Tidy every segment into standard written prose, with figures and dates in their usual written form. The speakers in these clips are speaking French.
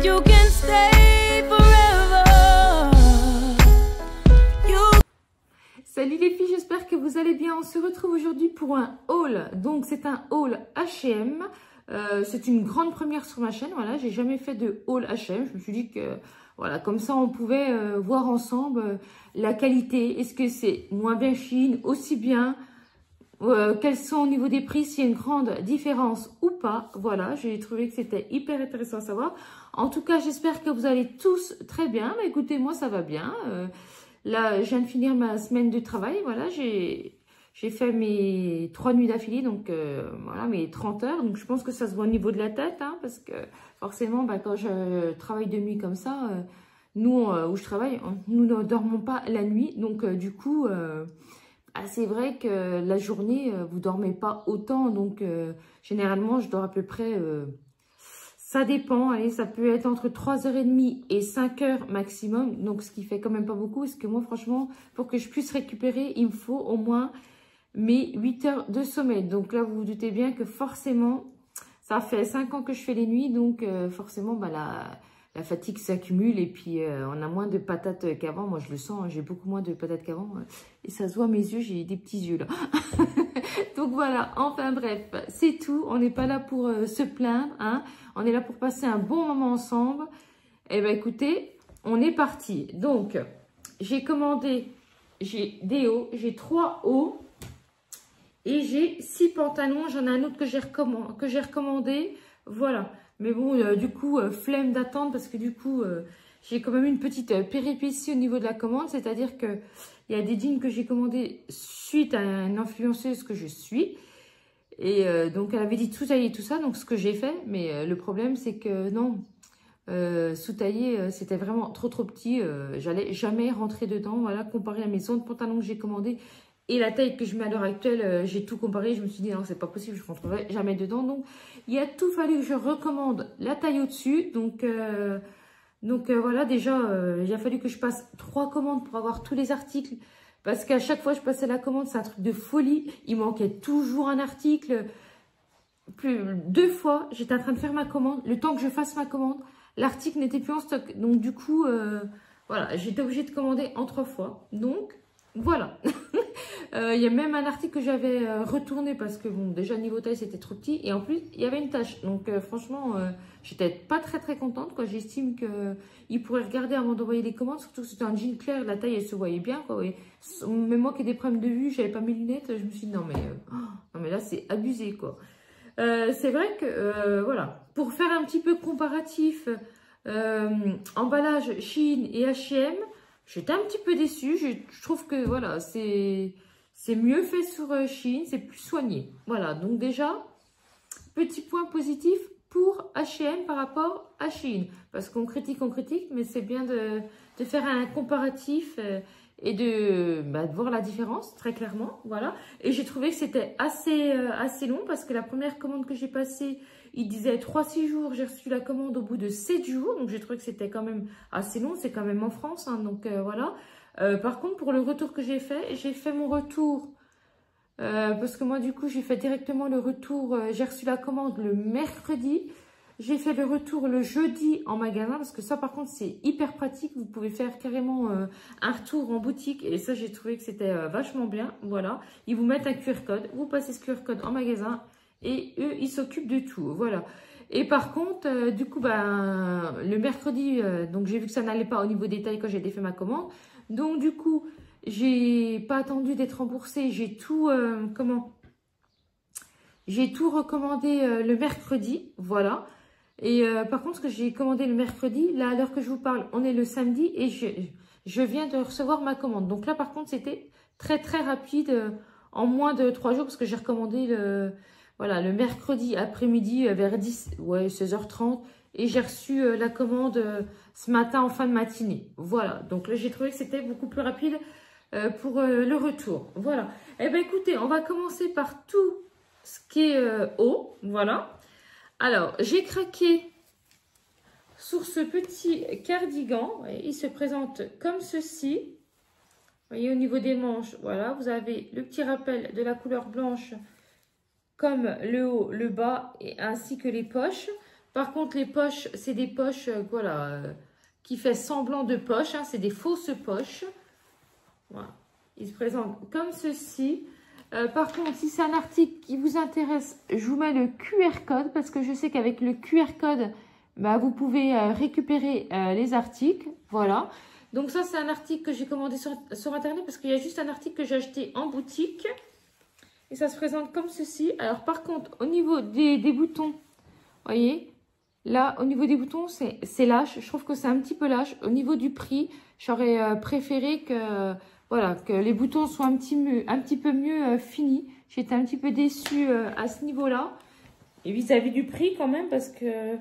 you can stay forever. Salut les filles, j'espère que vous allez bien. On se retrouve aujourd'hui pour un haul. Donc c'est un haul H&M. C'est une grande première sur ma chaîne. Voilà, j'ai jamais fait de haul H&M. Je me suis dit que voilà, comme ça on pouvait voir ensemble la qualité. Est-ce que c'est moins bien Shein, aussi bien, quels sont au niveau des prix, s'il y a une grande différence ou pas. Voilà, j'ai trouvé que c'était hyper intéressant à savoir. En tout cas, j'espère que vous allez tous très bien. Mais écoutez, moi ça va bien. Là, je viens de finir ma semaine de travail. Voilà, j'ai fait mes 3 nuits d'affilée, donc voilà, mes 30 heures. Donc, je pense que ça se voit au niveau de la tête, hein, parce que forcément, bah, quand je travaille de nuit comme ça, nous, où je travaille, nous ne dormons pas la nuit. Donc, du coup, c'est vrai que la journée, vous dormez pas autant. Donc, généralement, je dors à peu près... ça dépend, allez, ça peut être entre 3h30 et 5h maximum, donc ce qui fait quand même pas beaucoup, parce que moi franchement, pour que je puisse récupérer, il me faut au moins mes 8 heures de sommeil. Donc là, vous vous doutez bien que forcément, ça fait 5 ans que je fais les nuits, donc forcément, bah, la fatigue s'accumule et puis on a moins de patates qu'avant. Moi, je le sens, hein, j'ai beaucoup moins de patates qu'avant et ça se voit à mes yeux, j'ai des petits yeux là. Donc voilà, enfin bref, c'est tout. On n'est pas là pour se plaindre, hein. On est là pour passer un bon moment ensemble. Eh bien écoutez, on est parti. Donc, j'ai commandé, j'ai des hauts, j'ai 3 hauts et j'ai 6 pantalons. J'en ai un autre que j'ai recommandé. Voilà. Mais bon, du coup, flemme d'attendre parce que du coup, j'ai quand même une petite péripétie au niveau de la commande. C'est-à-dire que il y a des jeans que j'ai commandés suite à une influenceuse que je suis. Et donc, elle avait dit de sous-tailler tout ça. Donc, ce que j'ai fait. Mais le problème, c'est que non, sous-tailler, c'était vraiment trop petit. J'allais jamais rentrer dedans. Voilà, comparé à mes autres pantalons que j'ai commandés et la taille que je mets à l'heure actuelle, j'ai tout comparé. Je me suis dit, non, c'est pas possible, je ne rentrerai jamais dedans. Donc, il a tout fallu que je recommande la taille au-dessus. Donc voilà, déjà, il a fallu que je passe 3 commandes pour avoir tous les articles. Parce qu'à chaque fois que je passais la commande, c'est un truc de folie. Il manquait toujours un article. 2 fois, j'étais en train de faire ma commande. Le temps que je fasse ma commande, l'article n'était plus en stock. Donc du coup, voilà, j'étais obligée de commander en 3 fois. Donc, voilà. Il y a même un article que j'avais retourné parce que, bon, déjà, niveau taille, c'était trop petit. Et en plus, il y avait une tache. Donc, franchement, j'étais pas très contente, quoi. J'estime qu'ils pourraient regarder avant d'envoyer les commandes. Surtout que c'était un jean clair. La taille, elle se voyait bien, quoi. Et même moi qui ai des problèmes de vue, j'avais pas mes lunettes. Je me suis dit, non, mais là, c'est abusé, quoi. C'est vrai que, voilà. Pour faire un petit peu comparatif, emballage Shein et H&M, j'étais un petit peu déçue. Je trouve que, voilà, c'est mieux fait sur Shein, c'est plus soigné. Voilà, donc déjà, petit point positif pour H&M par rapport à Shein. Parce qu'on critique, mais c'est bien de faire un comparatif et de voir la différence, très clairement. Voilà. Et j'ai trouvé que c'était assez long parce que la première commande que j'ai passée, il disait 3-6 jours. J'ai reçu la commande au bout de 7 jours. Donc j'ai trouvé que c'était quand même assez long. C'est quand même en France, hein, donc voilà. Par contre, pour le retour que j'ai fait mon retour parce que moi, du coup, j'ai fait directement le retour. J'ai reçu la commande le mercredi. J'ai fait le retour le jeudi en magasin parce que ça, par contre, c'est hyper pratique. Vous pouvez faire carrément un retour en boutique et ça, j'ai trouvé que c'était vachement bien. Voilà, ils vous mettent un QR code. Vous passez ce QR code en magasin et eux, ils s'occupent de tout. Voilà. Et par contre, du coup, le mercredi, donc j'ai vu que ça n'allait pas au niveau des tailles quand j'ai défait ma commande. Donc, du coup, j'ai pas attendu d'être remboursée. J'ai tout, j'ai tout recommandé le mercredi. Voilà. Et par contre, ce que j'ai commandé le mercredi, là, à l'heure que je vous parle, on est le samedi et je viens de recevoir ma commande. Donc là, par contre, c'était très rapide, en moins de 3 jours, parce que j'ai recommandé le mercredi après-midi vers 16h30. Et j'ai reçu la commande ce matin en fin de matinée. Voilà, donc là, j'ai trouvé que c'était beaucoup plus rapide pour le retour. Voilà. Eh bien, écoutez, on va commencer par tout ce qui est haut. Voilà. Alors, j'ai craqué sur ce petit cardigan. Il se présente comme ceci. Vous voyez, au niveau des manches, voilà, vous avez le petit rappel de la couleur blanche comme le haut, le bas, et ainsi que les poches. Par contre, les poches, c'est des poches, voilà, qui fait semblant de poche. Hein, c'est des fausses poches. Voilà. Ils se présentent comme ceci. Par contre, si c'est un article qui vous intéresse, je vous mets le QR code parce que je sais qu'avec le QR code, bah, vous pouvez récupérer les articles. Voilà. Donc ça, c'est un article que j'ai commandé sur Internet parce qu'il y a juste un article que j'ai acheté en boutique. Et ça se présente comme ceci. Alors par contre, au niveau des boutons, vous voyez, là, au niveau des boutons, c'est lâche. Je trouve que c'est un petit peu lâche. Au niveau du prix, j'aurais préféré que... Voilà, que les boutons soient un petit peu mieux finis. J'étais un petit peu déçue à ce niveau-là. Et vis-à-vis du prix quand même, parce que...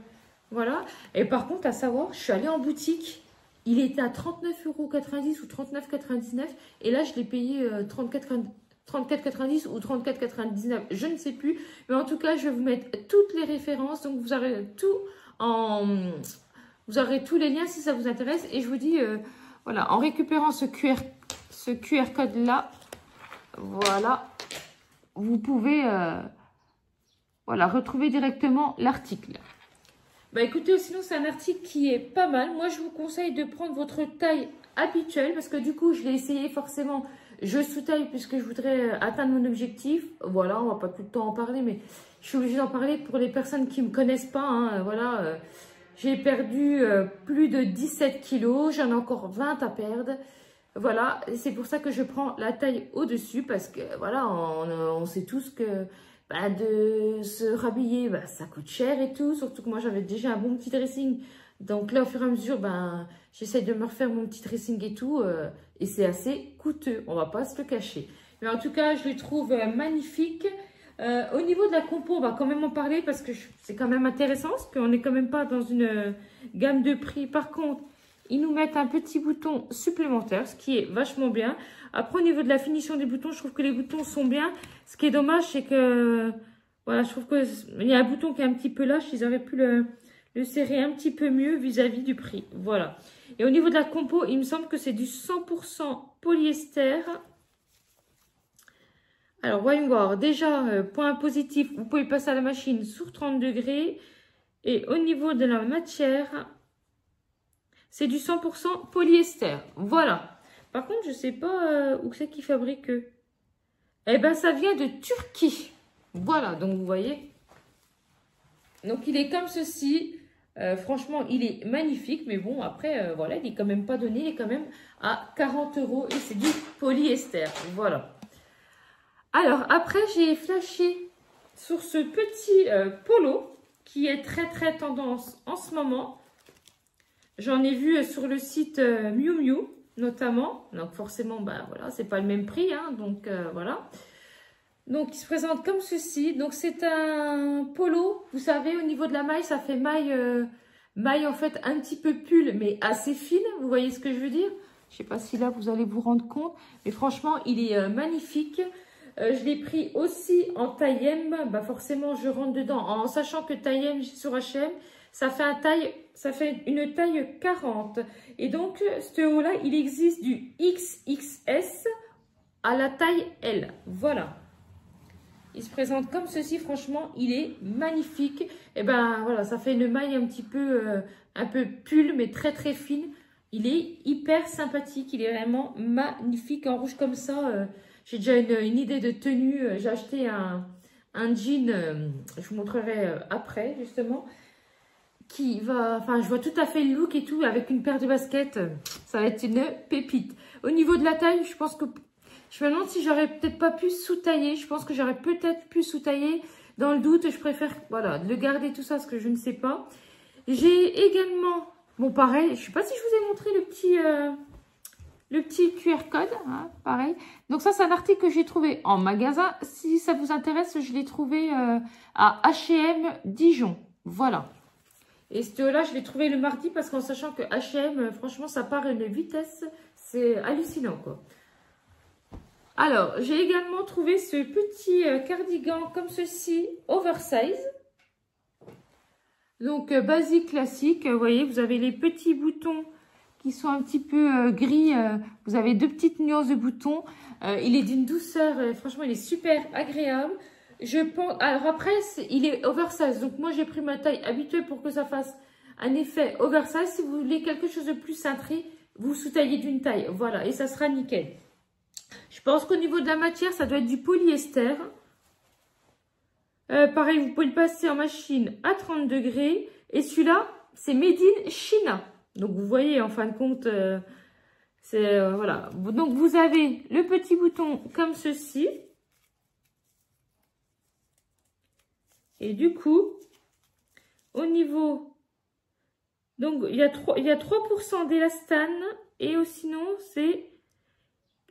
Voilà. Et par contre, à savoir, je suis allée en boutique. Il était à 39,90 € ou 39,99 €. Et là, je l'ai payé 34,90 € ou 34,99 €. Je ne sais plus. Mais en tout cas, je vais vous mettre toutes les références. Donc, vous aurez tout en... Vous aurez tous les liens si ça vous intéresse. Et je vous dis, voilà, en récupérant ce QR code-là, voilà, vous pouvez voilà, retrouver directement l'article. Bah écoutez, sinon c'est un article qui est pas mal. Moi, je vous conseille de prendre votre taille habituelle parce que du coup, je l'ai essayé forcément. Je sous-taille puisque je voudrais atteindre mon objectif. Voilà, on va pas tout le temps en parler, mais je suis obligée d'en parler pour les personnes qui ne me connaissent pas. Hein, voilà, j'ai perdu plus de 17 kilos. J'en ai encore 20 à perdre. Voilà, c'est pour ça que je prends la taille au-dessus parce que voilà, on sait tous que bah, de se rhabiller, bah, ça coûte cher et tout. Surtout que moi, j'avais déjà un bon petit dressing. Donc là, au fur et à mesure, ben, j'essaie de me refaire mon petit dressing et tout. Et c'est assez coûteux, on va pas se le cacher. Mais en tout cas, je les trouve magnifiques. Au niveau de la compo, on va quand même en parler parce que c'est quand même intéressant. Parce qu'on n'est quand même pas dans une gamme de prix. Par contre, ils nous mettent un petit bouton supplémentaire, ce qui est vachement bien. Après, au niveau de la finition des boutons, je trouve que les boutons sont bien. Ce qui est dommage, c'est que... Voilà, je trouve qu'il y a un bouton qui est un petit peu lâche. Ils auraient pu le serrer un petit peu mieux vis-à-vis du prix. Voilà. Et au niveau de la compo, il me semble que c'est du 100% polyester. Alors, voyons voir. Déjà, point positif, vous pouvez passer à la machine sur 30 degrés. Et au niveau de la matière... C'est du 100% polyester. Voilà. Par contre, je ne sais pas où c'est qu'ils fabriquent. Eh bien, ça vient de Turquie. Voilà, donc vous voyez. Donc, il est comme ceci. Franchement, il est magnifique. Mais bon, après, voilà, il n'est quand même pas donné. Il est quand même à 40 € et c'est du polyester. Voilà. Alors, après, j'ai flashé sur ce petit polo qui est très, très tendance en ce moment. J'en ai vu sur le site Miu Miu, notamment. Donc, forcément, ben, voilà, c'est pas le même prix. Hein, donc, voilà. Donc, il se présente comme ceci. Donc, c'est un polo. Vous savez, au niveau de la maille, ça fait maille, en fait, un petit peu pull, mais assez fine. Vous voyez ce que je veux dire? Je sais pas si là, vous allez vous rendre compte. Mais franchement, il est magnifique. Je l'ai pris aussi en taille M. Bah, forcément, je rentre dedans. En sachant que taille M sur H&M, ça fait une taille 40. Et donc, ce haut-là, il existe du XXS à la taille L. Voilà. Il se présente comme ceci. Franchement, il est magnifique. Et ben voilà, ça fait une maille un peu pull, mais très très fine. Il est hyper sympathique. Il est vraiment magnifique en rouge comme ça. J'ai déjà une idée de tenue. J'ai acheté un jean. Je vous montrerai après, justement. Qui va, enfin, je vois tout à fait le look et tout avec une paire de baskets. Ça va être une pépite. Au niveau de la taille, je pense que je me demande si j'aurais peut-être pas pu sous-tailler. Je pense que j'aurais peut-être pu sous-tailler. Dans le doute, je préfère, voilà, le garder tout ça, parce que je ne sais pas. J'ai également, bon, pareil, je ne sais pas si je vous ai montré le petit QR code, hein, pareil. Donc ça, c'est un article que j'ai trouvé en magasin. Si ça vous intéresse, je l'ai trouvé à H&M Dijon. Voilà. Et ce-là, je l'ai trouvé le mardi parce qu'en sachant que H&M, franchement, ça part à une vitesse, c'est hallucinant, quoi. Alors, j'ai également trouvé ce petit cardigan comme ceci, oversize. Donc, basique, classique. Vous voyez, vous avez les petits boutons qui sont un petit peu gris. Vous avez deux petites nuances de boutons. Il est d'une douceur, franchement, il est super agréable. je pense... Alors après, il est oversize. Donc moi, j'ai pris ma taille habituelle pour que ça fasse un effet oversize. Si vous voulez quelque chose de plus cintré, vous sous-taillez d'une taille. Voilà, et ça sera nickel. Je pense qu'au niveau de la matière, ça doit être du polyester. Pareil, vous pouvez le passer en machine à 30 degrés. Et celui-là, c'est Made in China. Donc vous voyez, en fin de compte, voilà. Donc vous avez le petit bouton comme ceci. Et du coup, au niveau, donc il y a 3% d'élastane et sinon c'est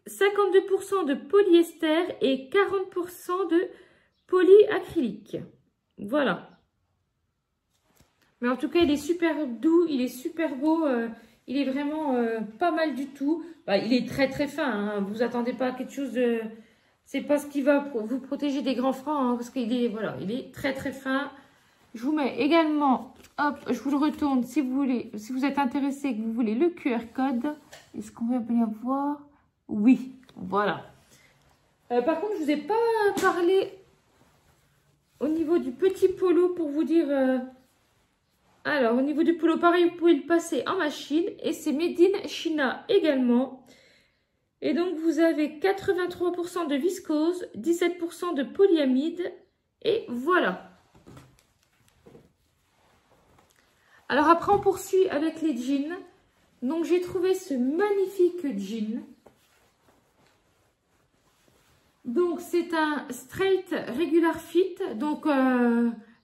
52% de polyester et 40% de polyacrylique. Voilà. Mais en tout cas, il est super doux, il est super beau, il est vraiment pas mal du tout. Bah, il est très très fin, hein. Vous attendez pas à quelque chose de... C'est pas ce qui va vous protéger des grands francs, hein, parce qu'il est, voilà, il est très très fin. Je vous mets également, hop, je vous le retourne si vous voulez, si vous êtes intéressé et que vous voulez le QR code. Est-ce qu'on va bien voir? Oui, voilà. Par contre, je ne vous ai pas parlé au niveau du petit polo pour vous dire... Alors, au niveau du polo, pareil, vous pouvez le passer en machine et c'est Made in China également. Et donc, vous avez 83% de viscose, 17% de polyamide et voilà. Alors après, on poursuit avec les jeans. Donc, j'ai trouvé ce magnifique jean. Donc, c'est un straight regular fit, donc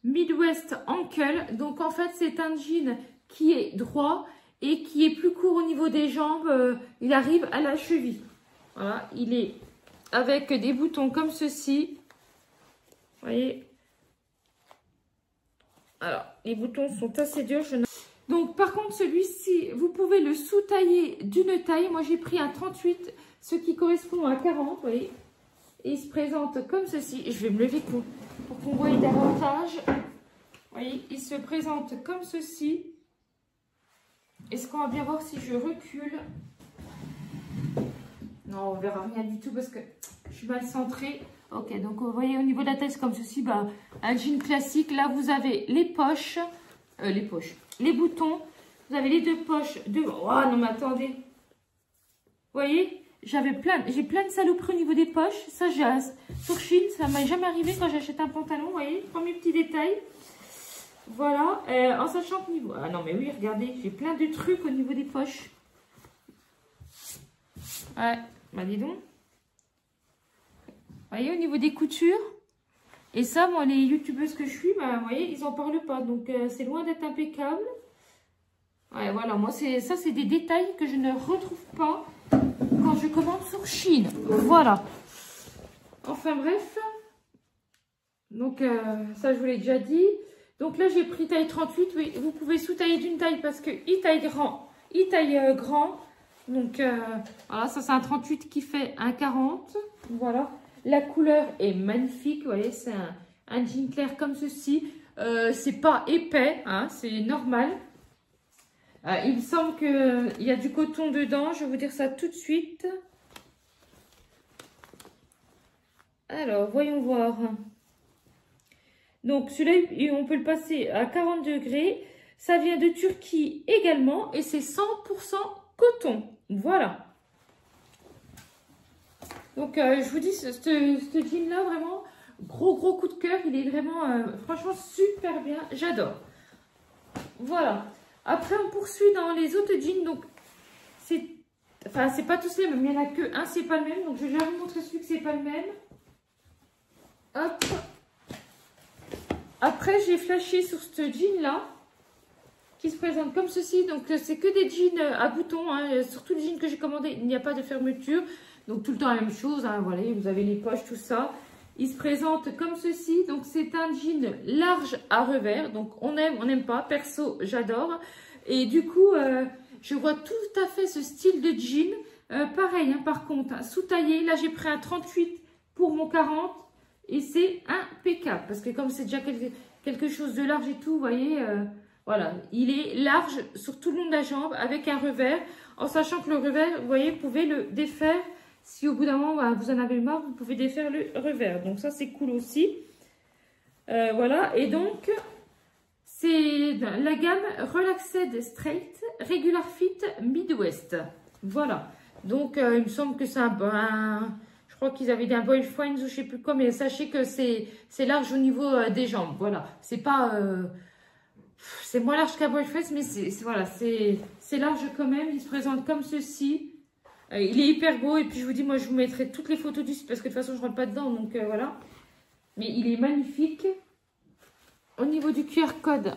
Midwest ankle. Donc, en fait, c'est un jean qui est droit et qui est plus court au niveau des jambes. Il arrive à la cheville. Voilà, il est avec des boutons comme ceci. Vous voyez? Alors, les boutons sont assez durs. Donc, par contre, celui-ci, vous pouvez le sous-tailler d'une taille. Moi, j'ai pris un 38, ce qui correspond à 40, vous voyez? Et il se présente comme ceci. Je vais me lever pour qu'on voie davantage. Vous voyez, il se présente comme ceci. Est-ce qu'on va bien voir si je recule? Non, on verra rien du tout parce que je suis mal centrée. Ok, donc vous voyez au niveau de la tête, c'est comme ceci. Bah, un jean classique. Là, vous avez les poches. Les boutons. Vous avez les deux poches. Oh non, mais attendez. Vous voyez? J'ai plein de saloperies au niveau des poches. Ça, sur Shein, ça ne m'est jamais arrivé quand j'achète un pantalon. Vous voyez, premier petit détail. Voilà. En sachant que niveau... Ah non, mais oui, regardez. J'ai plein de trucs au niveau des poches. Ouais, bah dis donc. Vous voyez, au niveau des coutures. Et ça, moi, les youtubeuses que je suis, bah, vous voyez, ils n'en parlent pas. Donc, c'est loin d'être impeccable. Ouais, voilà. Moi, ça, c'est des détails que je ne retrouve pas quand je commande sur Shein. Voilà. Enfin, bref. Donc, ça, je vous l'ai déjà dit. Donc, là, j'ai pris taille 38. Oui, vous pouvez sous-tailler d'une taille parce qu'il taille grand. Il taille grand. Donc, voilà, ça, c'est un 38 qui fait un 40. Voilà. La couleur est magnifique. Vous voyez, c'est un jean clair comme ceci. C'est pas épais, hein, c'est normal. Il me semble qu'il y a du coton dedans. Je vais vous dire ça tout de suite. Alors, voyons voir. Donc, celui-là, on peut le passer à 40 degrés. Ça vient de Turquie également. Et c'est 100% coton. Voilà. Donc, je vous dis, ce jean-là, vraiment, gros coup de cœur. Il est vraiment, franchement, super bien. J'adore. Voilà. Après, on poursuit dans les autres jeans. Donc, c'est pas tous les mêmes. Il n'y en a que un, c'est pas le même. Donc, je vais déjà vous montrer celui que c'est pas le même. Hop. Après, j'ai flashé sur ce jean-là, qui se présente comme ceci. Donc, c'est que des jeans à boutons. Hein. Sur tous les jeans que j'ai commandés, il n'y a pas de fermeture. Donc, tout le temps la même chose. Hein. Voilà, vous avez les poches, tout ça. Il se présente comme ceci. Donc, c'est un jean large à revers. Donc, on aime, on n'aime pas. Perso, j'adore. Et du coup, je vois tout à fait ce style de jean. Pareil, hein, par contre, hein, sous-taillé. Là, j'ai pris un 38 pour mon 40. Et c'est impeccable. Parce que comme c'est déjà quelque chose de large et tout, vous voyez, voilà. Il est large sur tout le long de la jambe avec un revers. En sachant que le revers, vous voyez, vous pouvez le défaire. Si au bout d'un moment, bah, vous en avez marre, vous pouvez défaire le revers. Donc ça, c'est cool aussi. Voilà, et donc, c'est la gamme Relaxed Straight Regular Fit Midwest. Voilà, donc il me semble que c'est je crois qu'ils avaient des boyfriends ou je sais plus quoi, mais sachez que c'est large au niveau des jambes. Voilà, c'est pas... c'est moins large qu'un boyfriend, mais voilà, c'est large quand même. Il se présente comme ceci. Il est hyper beau, et puis je vous dis, moi je vous mettrai toutes les photos du site parce que de toute façon je rentre pas dedans, donc voilà. Mais il est magnifique. Au niveau du QR code,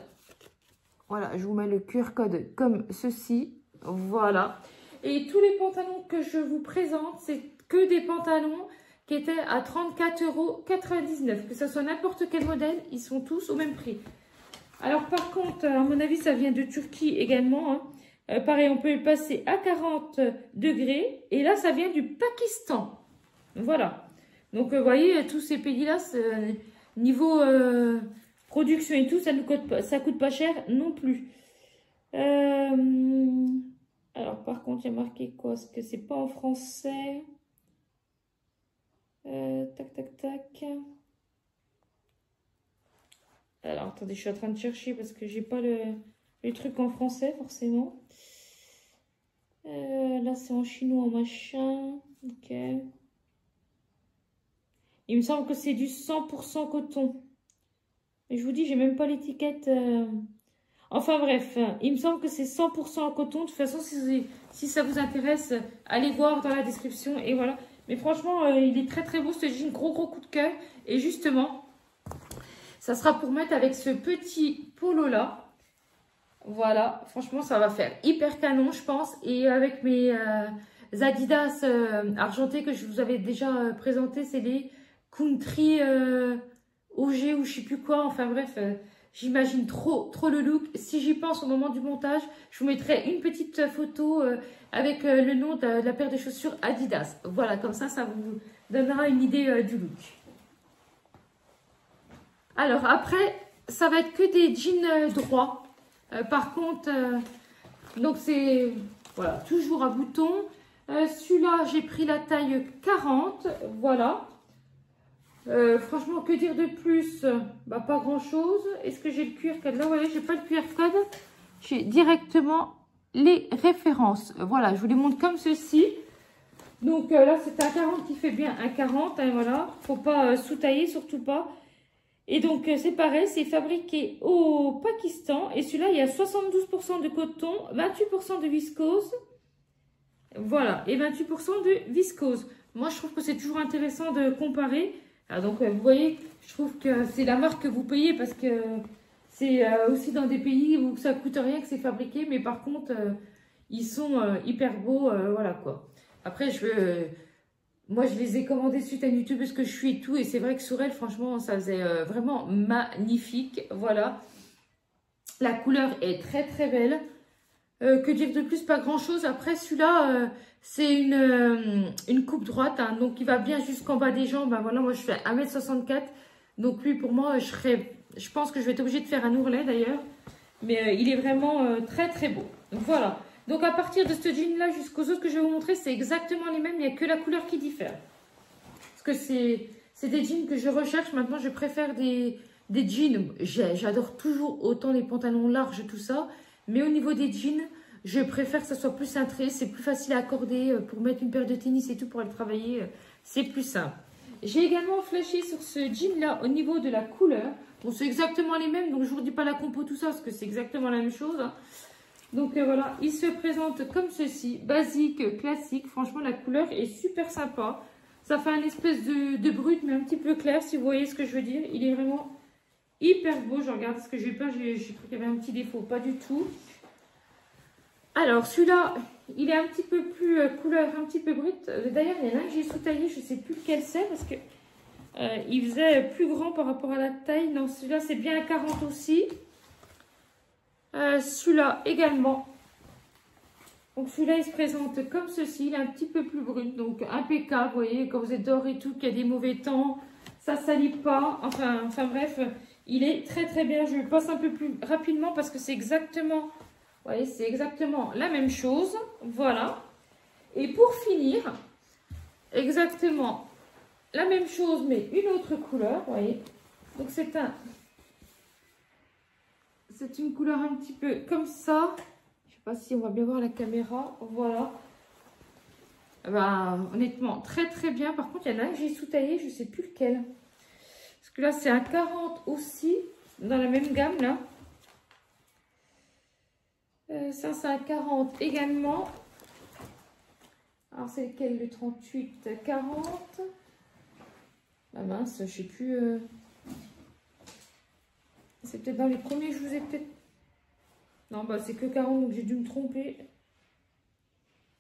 voilà, je vous mets le QR code comme ceci. Voilà. Et tous les pantalons que je vous présente, c'est que des pantalons qui étaient à 34,99 €. Que ce soit n'importe quel modèle, ils sont tous au même prix. Alors par contre, à mon avis, ça vient de Turquie également. Hein. Pareil, on peut le passer à 40 degrés. Et là, ça vient du Pakistan. Voilà. Donc, vous voyez, tous ces pays-là, niveau production et tout, ça coûte pas cher non plus. Alors, par contre, il y a marqué quoi? Parce que c'est pas en français. Tac, tac, tac. Alors, attendez, je suis en train de chercher parce que j'ai pas le truc en français, forcément. Là, c'est en chinois, machin. Ok. Il me semble que c'est du 100% coton. Et je vous dis, j'ai même pas l'étiquette. Enfin bref, il me semble que c'est 100% coton. De toute façon, si ça vous intéresse, allez voir dans la description. Et voilà. Mais franchement, il est très très beau ce jean. Gros coup de cœur. Et justement, ça sera pour mettre avec ce petit polo là. Voilà, franchement, ça va faire hyper canon, je pense. Et avec mes Adidas argentés que je vous avais déjà présenté, c'est les Country OG ou je sais plus quoi. Enfin bref, j'imagine trop le look. Si j'y pense au moment du montage, je vous mettrai une petite photo avec le nom de la paire de chaussures Adidas. Voilà, comme ça vous donnera une idée du look. Alors après, ça va être que des jeans droits. Par contre, donc c'est voilà, toujours à boutons. Celui-là, j'ai pris la taille 40. Voilà. Franchement, que dire de plus? Bah, pas grand-chose. Est-ce que j'ai le QR code? Là, vous voyez, j'ai pas le QR code. J'ai directement les références. Voilà, je vous les montre comme ceci. Donc là, c'est un 40 qui fait bien un 40. Hein, voilà, faut pas sous-tailler, surtout pas. Et donc, c'est pareil, c'est fabriqué au Pakistan. Et celui-là, il y a 72% de coton, 28% de viscose. Voilà, et 28% de viscose. Moi, je trouve que c'est toujours intéressant de comparer. Alors, donc, vous voyez, je trouve que c'est la marque que vous payez parce que c'est aussi dans des pays où ça coûte rien que c'est fabriqué. Mais par contre, ils sont hyper beaux, voilà quoi. Après, moi, je les ai commandés suite à YouTube parce que je suis et tout. Et c'est vrai que sur elle, franchement, ça faisait vraiment magnifique. Voilà. La couleur est très, très belle. Que dire de plus? Pas grand-chose. Après, celui-là, c'est une coupe droite. Hein, donc, il va bien jusqu'en bas des jambes. Ben, voilà, moi, je fais 1,64 m. Donc, lui, pour moi, je pense que je vais être obligée de faire un ourlet, d'ailleurs. Mais il est vraiment très, très beau. Donc, voilà. Donc, à partir de ce jean-là jusqu'aux autres que je vais vous montrer, c'est exactement les mêmes. Il n'y a que la couleur qui diffère. Parce que c'est des jeans que je recherche. Maintenant, je préfère des jeans. J'adore toujours autant les pantalons larges, tout ça. Mais au niveau des jeans, je préfère que ça soit plus cintré. C'est plus facile à accorder pour mettre une paire de tennis et tout pour aller travailler. C'est plus simple. J'ai également flashé sur ce jean-là au niveau de la couleur. Bon, c'est exactement les mêmes. Donc, je ne vous dis pas la compo, tout ça, parce que c'est exactement la même chose. Hein. Donc voilà, il se présente comme ceci, basique, classique. Franchement, la couleur est super sympa. Ça fait un espèce de brut, mais un petit peu clair, si vous voyez ce que je veux dire. Il est vraiment hyper beau. Je regarde ce que j'ai peur, j'ai cru qu'il y avait un petit défaut. Pas du tout. Alors, celui-là, il est un petit peu plus couleur, un petit peu brut. D'ailleurs, il y en a un que j'ai sous-taillé, je ne sais plus lequel c'est, parce que il faisait plus grand par rapport à la taille. Non, celui-là, c'est bien un 40 aussi. Celui-là également. Donc celui-là il se présente comme ceci, il est un petit peu plus brut, donc impeccable, vous voyez, quand vous êtes dehors et tout, qu'il y a des mauvais temps, ça salit pas, enfin bref, il est très très bien. Je passe un peu plus rapidement parce que c'est exactement, vous voyez, c'est exactement la même chose, voilà. Et pour finir, exactement la même chose mais une autre couleur, vous voyez, Donc c'est une couleur un petit peu comme ça. Je sais pas si on va bien voir la caméra. Voilà. Ben, honnêtement, très très bien. Par contre, il y en a un que j'ai sous-taillé, je sais plus lequel. Parce que là, c'est un 40 aussi, dans la même gamme là. Ça, c'est un 40 également. Alors, c'est lequel? Le 38, 40. Ah mince, je sais plus. C'est peut-être dans les premiers, je vous ai peut-être... Non, bah c'est que 40, donc j'ai dû me tromper.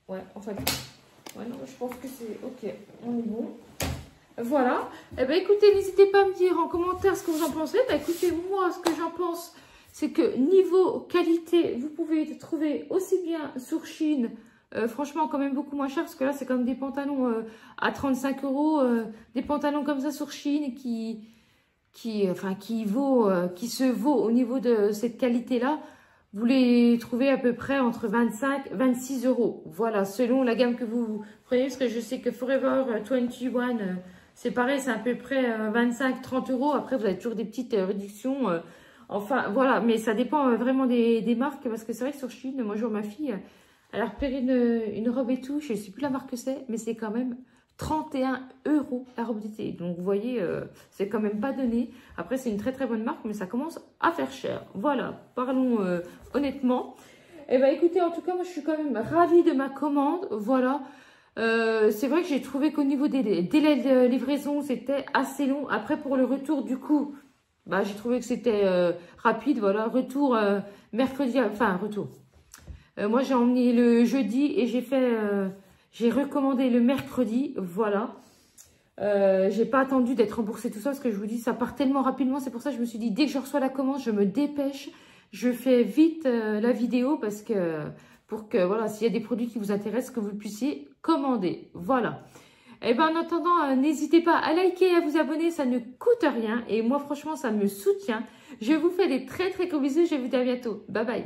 Ouais, enfin... Ouais, non, je pense que c'est... Ok, on est bon. Voilà. Eh ben écoutez, n'hésitez pas à me dire en commentaire ce que vous en pensez. Bah écoutez, moi, ce que j'en pense, c'est que niveau qualité, vous pouvez trouver aussi bien sur Shein, franchement, quand même beaucoup moins cher, parce que là, c'est comme des pantalons à 35 €, des pantalons comme ça sur Shein qui se vaut au niveau de cette qualité-là. Vous les trouvez à peu près entre 25 et 26 €. Voilà, selon la gamme que vous prenez, parce que je sais que Forever 21, c'est pareil, c'est à peu près 25-30 €. Après, vous avez toujours des petites réductions. Enfin, voilà, mais ça dépend vraiment des marques, parce que c'est vrai que sur Shein, moi, je vois ma fille, elle a repéré une robe et tout, je ne sais plus la marque que c'est, mais c'est quand même 31 € la robe d'été. Donc, vous voyez, c'est quand même pas donné. Après, c'est une très très bonne marque, mais ça commence à faire cher. Voilà, parlons honnêtement. Eh bien, écoutez, en tout cas, moi, je suis quand même ravie de ma commande. Voilà. C'est vrai que j'ai trouvé qu'au niveau des délais de livraison, c'était assez long. Après, pour le retour, du coup, bah, j'ai trouvé que c'était rapide. Voilà, retour mercredi, enfin, retour. Moi, j'ai emmené le jeudi et j'ai recommandé le mercredi, voilà. J'ai pas attendu d'être remboursée tout ça parce que je vous dis, ça part tellement rapidement. C'est pour ça que je me suis dit, dès que je reçois la commande, je me dépêche. Je fais vite la vidéo parce que, pour que, voilà, s'il y a des produits qui vous intéressent, que vous puissiez commander. Voilà. Et ben en attendant, n'hésitez pas à liker et à vous abonner, ça ne coûte rien. Et moi, franchement, ça me soutient. Je vous fais des très très gros bisous. Je vous dis à bientôt. Bye bye.